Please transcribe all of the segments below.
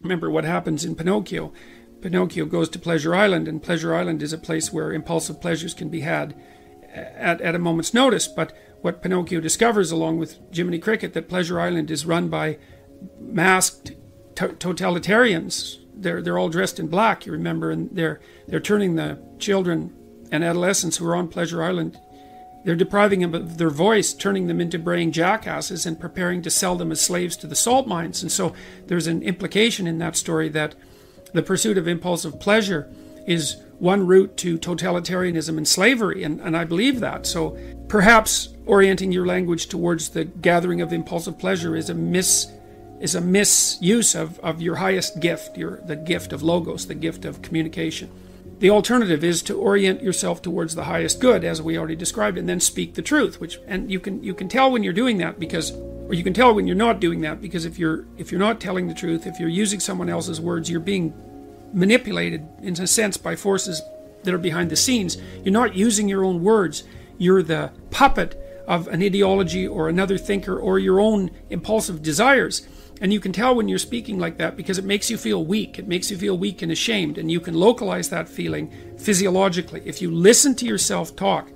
Remember what happens in Pinocchio. Pinocchio goes to Pleasure Island, and Pleasure Island is a place where impulsive pleasures can be had at a moment's notice. But what Pinocchio discovers, along with Jiminy Cricket, that Pleasure Island is run by masked totalitarians. They're all dressed in black, you remember, and they're turning the children and adolescents who are on Pleasure Island, they're depriving them of their voice, turning them into braying jackasses, and preparing to sell them as slaves to the salt mines. And so there's an implication in that story that the pursuit of impulsive pleasure is one route to totalitarianism and slavery, and I believe that. So perhaps orienting your language towards the gathering of impulsive pleasure is a misuse of your highest gift, the gift of logos, the gift of communication. The alternative is to orient yourself towards the highest good, as we already described, and then speak the truth. And you can tell when you're doing that, or you can tell when you're not doing that, because if you're not telling the truth, if you're using someone else's words, you're being manipulated in a sense by forces that are behind the scenes. You're not using your own words. You're the puppet of an ideology or another thinker or your own impulsive desires. And you can tell when you're speaking like that because it makes you feel weak. It makes you feel weak and ashamed. And you can localize that feeling physiologically. If you listen to yourself talk,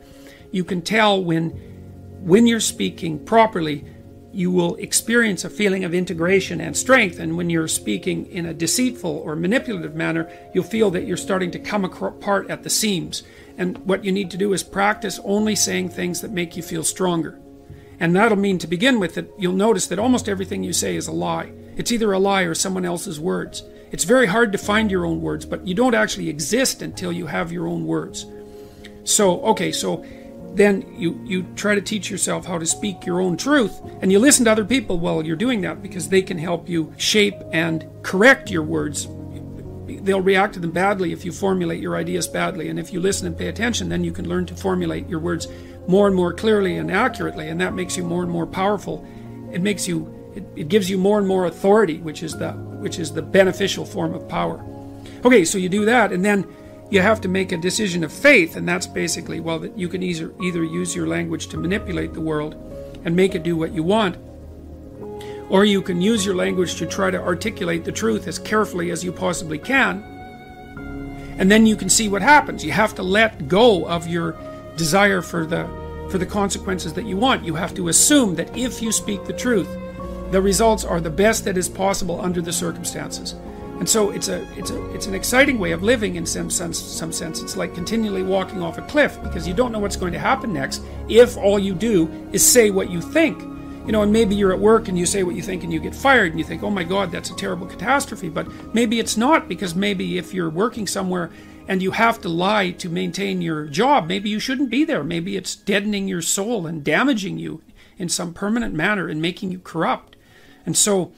you can tell when you're speaking properly, you will experience a feeling of integration and strength. And when you're speaking in a deceitful or manipulative manner, you'll feel that you're starting to come apart at the seams. And what you need to do is practice only saying things that make you feel stronger. And that'll mean, to begin with, that you'll notice that almost everything you say is a lie. It's either a lie or someone else's words. It's very hard to find your own words, but you don't actually exist until you have your own words. So then you try to teach yourself how to speak your own truth, and you listen to other people while you're doing that, because they can help you shape and correct your words. They'll react to them badly if you formulate your ideas badly, and if you listen and pay attention, then you can learn to formulate your words more and more clearly and accurately, and that makes you more and more powerful. It gives you more and more authority, which is the beneficial form of power. Okay, so you do that, and then you have to make a decision of faith, and that's basically, well, that you can either use your language to manipulate the world and make it do what you want, or you can use your language to try to articulate the truth as carefully as you possibly can, and then you can see what happens. You have to let go of your desire for the consequences that you want. You have to assume that if you speak the truth, the results are the best that is possible under the circumstances. And so it's an exciting way of living in some sense. It's like continually walking off a cliff, because you don't know what's going to happen next if all you do is say what you think. And maybe you're at work and you say what you think and you get fired, and you think, oh my God, that's a terrible catastrophe. But maybe it's not, because maybe if you're working somewhere and you have to lie to maintain your job, maybe you shouldn't be there. Maybe it's deadening your soul and damaging you in some permanent manner and making you corrupt. And so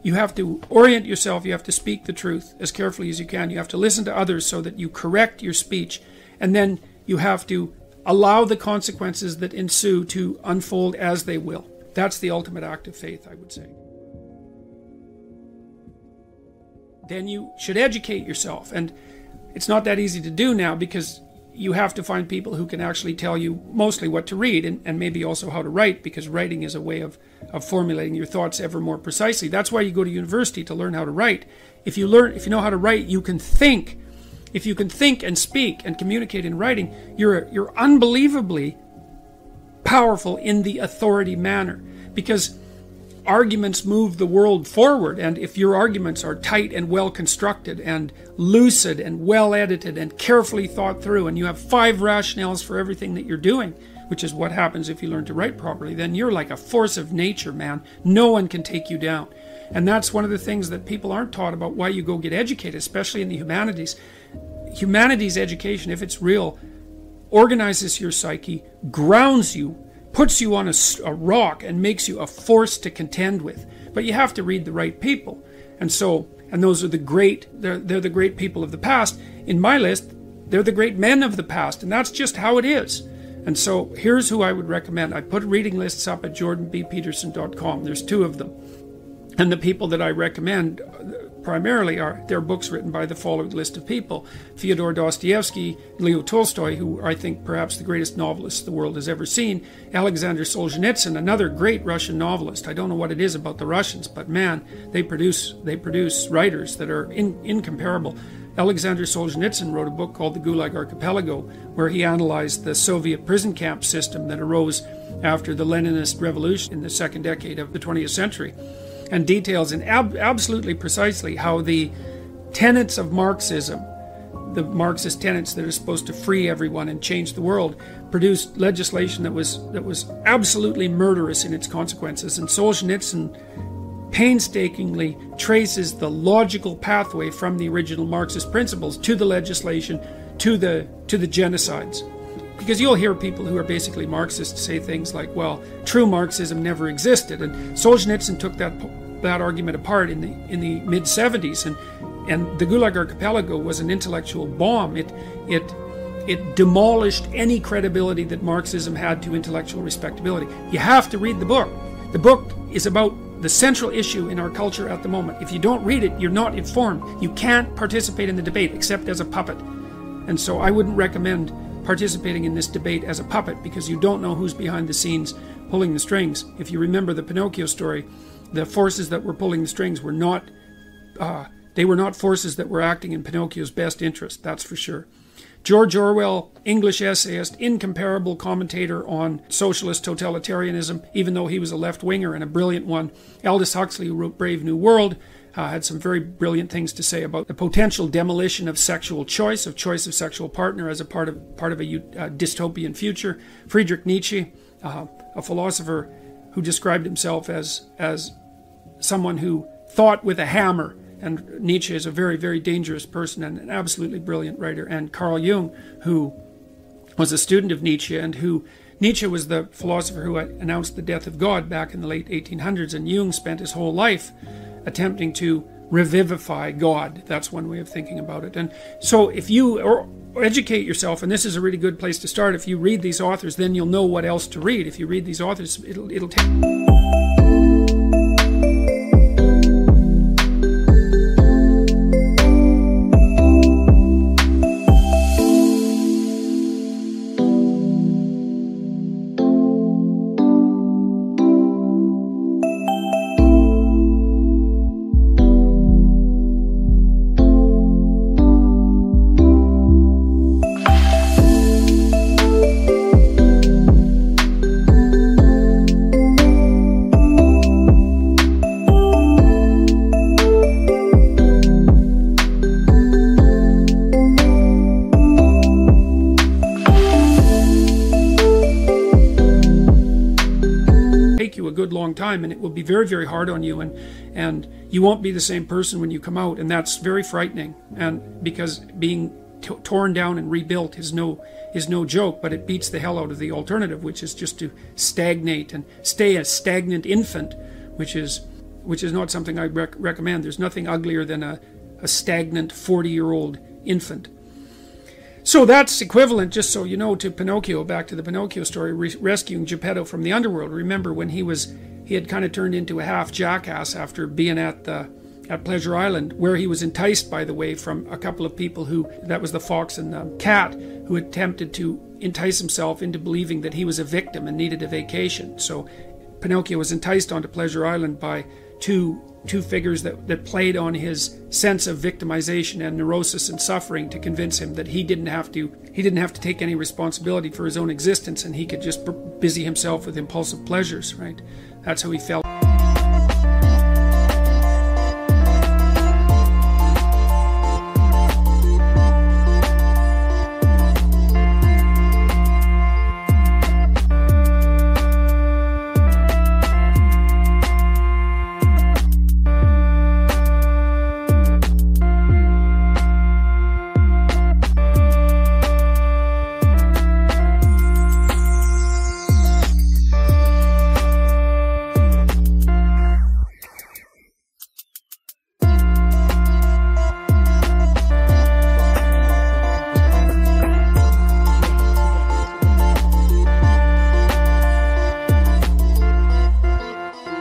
you have to orient yourself. You have to speak the truth as carefully as you can. You have to listen to others so that you correct your speech. And then you have to allow the consequences that ensue to unfold as they will. That's the ultimate act of faith, I would say. Then you should educate yourself. And it's not that easy to do now, because you have to find people who can actually tell you mostly what to read, and maybe also how to write, because writing is a way of formulating your thoughts ever more precisely. That's why you go to university, to learn how to write. If you know how to write, you can think. If you can think and speak and communicate in writing, you're unbelievably powerful in the authority manner, because arguments move the world forward. And if your arguments are tight and well constructed and lucid and well edited and carefully thought through, and you have 5 rationales for everything that you're doing, which is what happens if you learn to write properly, then you're like a force of nature, man. No one can take you down. And that's one of the things that people aren't taught about why you go get educated, especially in the humanities. Humanities education, if it's real, organizes your psyche, grounds you, puts you on a rock, and makes you a force to contend with. But you have to read the right people. And those are they're the great people of the past. In my list, they're the great men of the past, and that's just how it is. And so here's who I would recommend. I put reading lists up at jordanbpeterson.com. There's 2 of them. And the people that I recommend, primarily they're books written by the followed list of people: Fyodor Dostoevsky, Leo Tolstoy, who I think perhaps the greatest novelist the world has ever seen, Alexander Solzhenitsyn, another great Russian novelist. I don't know what it is about the Russians, but man, they produce writers that are incomparable. Alexander Solzhenitsyn wrote a book called The Gulag Archipelago, where he analyzed the Soviet prison camp system that arose after the Leninist revolution in the second decade of the 20th century, and details absolutely precisely how the tenets of Marxism, the Marxist tenets that are supposed to free everyone and change the world, produced legislation that was absolutely murderous in its consequences. And Solzhenitsyn painstakingly traces the logical pathway from the original Marxist principles to the legislation, to the genocides. Because you'll hear people who are basically Marxists say things like, well, true Marxism never existed. And Solzhenitsyn took that argument apart in the mid-70s, and the Gulag Archipelago was an intellectual bomb. It demolished any credibility that Marxism had to intellectual respectability. You have to read the book. The book is about the central issue in our culture at the moment. If you don't read it, you're not informed. You can't participate in the debate except as a puppet. And so I wouldn't recommend participating in this debate as a puppet, because you don't know who's behind the scenes pulling the strings. If you remember the Pinocchio story, the forces that were pulling the strings were not forces that were acting in Pinocchio's best interest, that's for sure. George Orwell, English essayist, incomparable commentator on socialist totalitarianism, even though he was a left-winger and a brilliant one. Aldous Huxley, who wrote Brave New World, had some very brilliant things to say about the potential demolition of sexual choice, of sexual partner as a part of a dystopian future. Friedrich Nietzsche, a philosopher who described himself as someone who thought with a hammer. And Nietzsche is a very, very dangerous person and an absolutely brilliant writer. And Carl Jung, who was a student of Nietzsche, and Nietzsche was the philosopher who announced the death of God back in the late 1800s, and Jung spent his whole life attempting to revivify God. That's one way of thinking about it. And so if you educate yourself, and this is a really good place to start, if you read these authors, then you'll know what else to read. If you read these authors, it'll take... time, and it will be very, very hard on you, and you won't be the same person when you come out, and that's very frightening. And because being torn down and rebuilt is no joke, but it beats the hell out of the alternative, which is just to stagnate and stay a stagnant infant, which is not something I recommend. There's nothing uglier than a stagnant 40-year-old infant. So that's equivalent, just so you know, to Pinocchio. Back to the Pinocchio story, rescuing Geppetto from the underworld. Remember when he had kind of turned into a half jackass after being at Pleasure Island, where he was enticed, by the way, from a couple of people that was the fox and the cat, who attempted to entice himself into believing that he was a victim and needed a vacation. So Pinocchio was enticed onto Pleasure Island by two figures that played on his sense of victimization and neurosis and suffering to convince him that he didn't have to take any responsibility for his own existence, and he could just busy himself with impulsive pleasures, right? That's how he felt.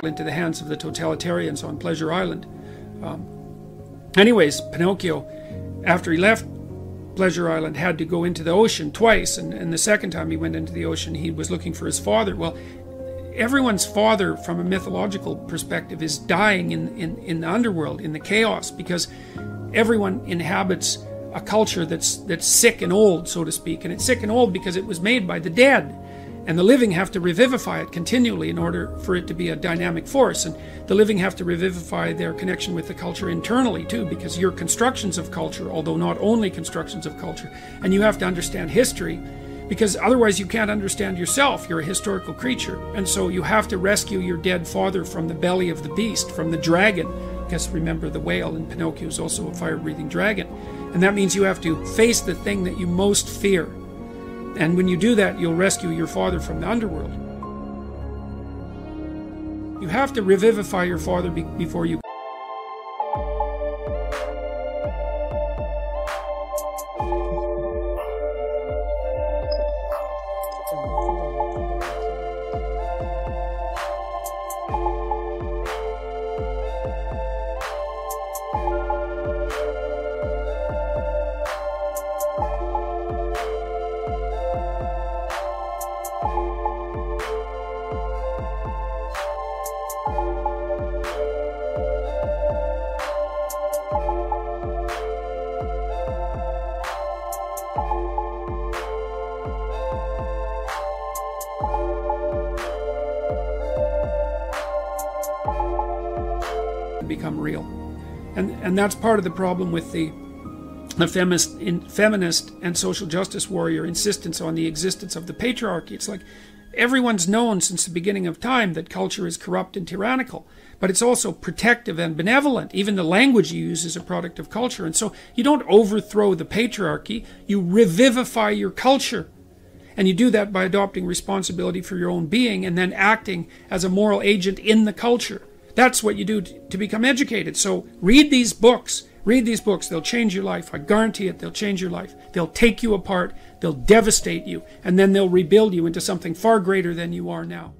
Into the hands of the totalitarians on Pleasure Island. Anyways, Pinocchio, after he left Pleasure Island, had to go into the ocean twice, and the second time he went into the ocean, he was looking for his father. Well, everyone's father, from a mythological perspective, is dying in the underworld, in the chaos, because everyone inhabits a culture that's sick and old, so to speak. And it's sick and old because it was made by the dead. And the living have to revivify it continually in order for it to be a dynamic force. And the living have to revivify their connection with the culture internally too, because you're constructions of culture, although not only constructions of culture. And you have to understand history, because otherwise you can't understand yourself. You're a historical creature. And so you have to rescue your dead father from the belly of the beast, from the dragon. Because remember, the whale in Pinocchio is also a fire-breathing dragon. And that means you have to face the thing that you most fear. And when you do that, you'll rescue your father from the underworld. You have to revivify your father before you... become real. And that's part of the problem with the feminist and social justice warrior insistence on the existence of the patriarchy. It's like everyone's known since the beginning of time that culture is corrupt and tyrannical, but it's also protective and benevolent. Even the language you use is a product of culture. And so you don't overthrow the patriarchy, you revivify your culture. And you do that by adopting responsibility for your own being and then acting as a moral agent in the culture. That's what you do to become educated. So read these books. Read these books. They'll change your life. I guarantee it. They'll change your life. They'll take you apart. They'll devastate you. And then they'll rebuild you into something far greater than you are now.